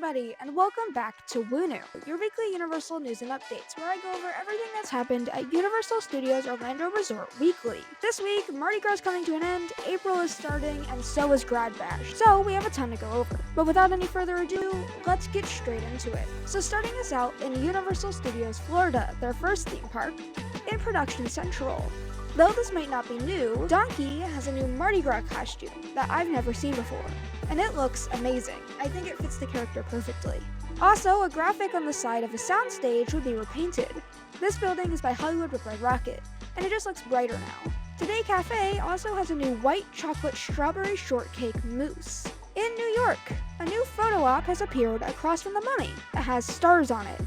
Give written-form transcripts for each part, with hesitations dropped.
everybody, and welcome back to Wunu, your weekly Universal news and updates, where I go over everything that's happened at Universal Studios Orlando Resort weekly. This week, Mardi Gras is coming to an end, April is starting, and so is Grad Bash, so we have a ton to go over. But without any further ado, let's get straight into it. So starting us out in Universal Studios Florida, their first theme park, in Production Central. Though this might not be new, Donkey has a new Mardi Gras costume that I've never seen before, and it looks amazing. I think it fits the character perfectly. Also, a graphic on the side of a soundstage would be repainted. This building is by Hollywood with Red Rocket, and it just looks brighter now. Today Cafe also has a new white chocolate strawberry shortcake mousse. In New York, a new photo op has appeared across from the Mummy that has stars on it,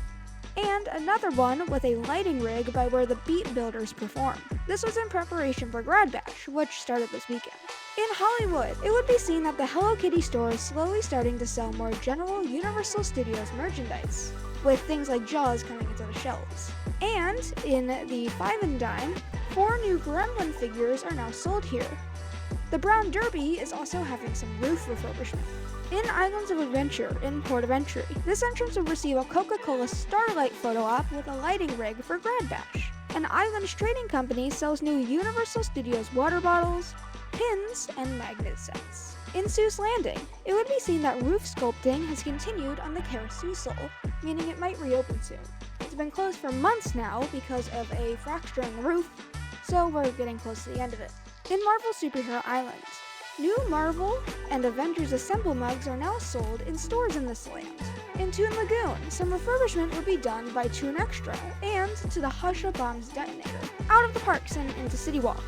and another one with a lighting rig by where the Beat Builders perform. This was in preparation for Grad Bash, which started this weekend. In Hollywood, it would be seen that the Hello Kitty store is slowly starting to sell more general Universal Studios merchandise, with things like Jaws coming into the shelves. And in the Five and Dime, 4 new Gremlin figures are now sold here. The Brown Derby is also having some roof refurbishment. In Islands of Adventure in Port of Entry, this entrance will receive a Coca-Cola Starlight photo op with a lighting rig for Grad Bash. An Islands Trading Company sells new Universal Studios water bottles, pins, and magnet sets. In Seuss Landing, it would be seen that roof sculpting has continued on the Carousel, meaning it might reopen soon. It's been closed for months now because of a fracture in the roof, so we're getting close to the end of it. In Marvel Superhero Island, new Marvel and Avengers Assemble mugs are now sold in stores in this land. In Toon Lagoon, some refurbishment would be done by Toon Extra and to the Husha Bombs detonator, out of the parks and into City Walk.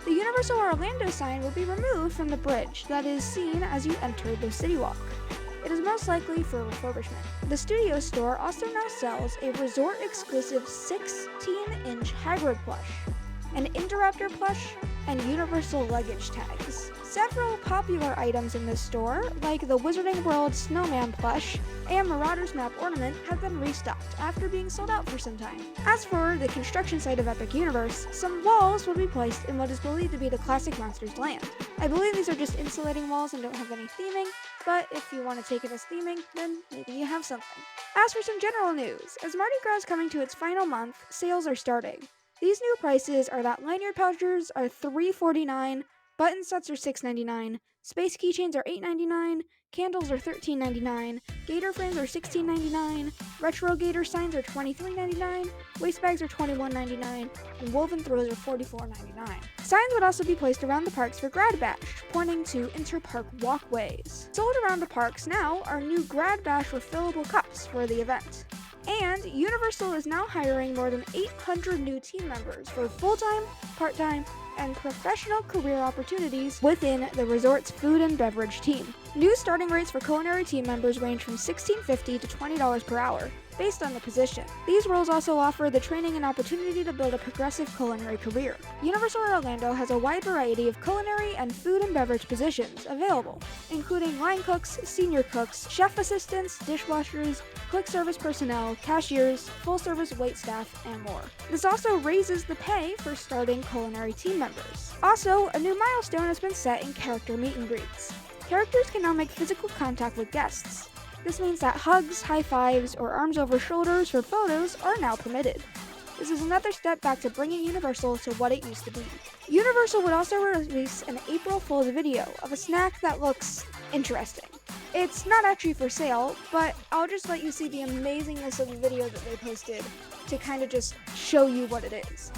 The Universal Orlando sign will be removed from the bridge that is seen as you enter the City Walk. It is most likely for refurbishment. The Studio Store also now sells a resort-exclusive 16-inch Hagrid plush, an Indoraptor plush, and Universal luggage tags. Several popular items in this store, like the Wizarding World Snowman plush and Marauder's Map ornament, have been restocked after being sold out for some time. As for the construction site of Epic Universe, some walls will be placed in what is believed to be the classic Monsters land. I believe these are just insulating walls and don't have any theming, but if you want to take it as theming, then maybe you have something. As for some general news, as Mardi Gras is coming to its final month, sales are starting. These new prices are that lanyard pouchers are $3.49, button sets are $6.99, space keychains are $8.99, candles are $13.99, gator frames are $16.99, retro gator signs are $23.99, waist bags are $21.99, and woven throws are $44.99. Signs would also be placed around the parks for Grad Bash, pointing to inter-park walkways. Sold around the parks now are new Grad Bash refillable cups for the event. And Universal is now hiring more than 800 new team members for full-time, part-time, and professional career opportunities within the resort's food and beverage team. New starting rates for culinary team members range from $16.50 to $20 per hour, based on the position. These roles also offer the training and opportunity to build a progressive culinary career. Universal Orlando has a wide variety of culinary and food and beverage positions available, including line cooks, senior cooks, chef assistants, dishwashers, quick service personnel, cashiers, full-service waitstaff, and more. This also raises the pay for starting culinary team members. Also, a new milestone has been set in character meet and greets. Characters can now make physical contact with guests. This means that hugs, high fives, or arms over shoulders for photos are now permitted. This is another step back to bringing Universal to what it used to be. Universal would also release an April Fool's video of a snack that looks interesting. It's not actually for sale, but I'll just let you see the amazingness of the video that they posted to kind of just show you what it is.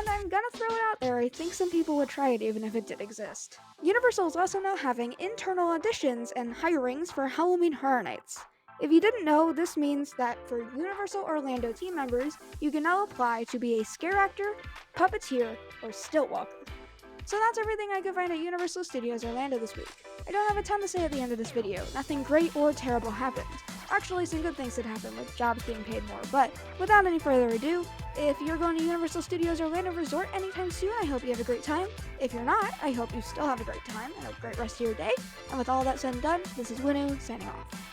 I'm gonna throw it out there, I think some people would try it even if it did exist. Universal is also now having internal auditions and hirings for Halloween Horror Nights. If you didn't know, this means that for Universal Orlando team members, you can now apply to be a scare actor, puppeteer, or stilt walker. So that's everything I could find at Universal Studios Orlando this week. I don't have a ton to say at the end of this video. Nothing great or terrible happened. Actually, some good things did happen, like jobs being paid more. But without any further ado, if you're going to Universal Studios Orlando Resort anytime soon, I hope you have a great time. If you're not, I hope you still have a great time and a great rest of your day. And with all that said and done, this is Winu signing off.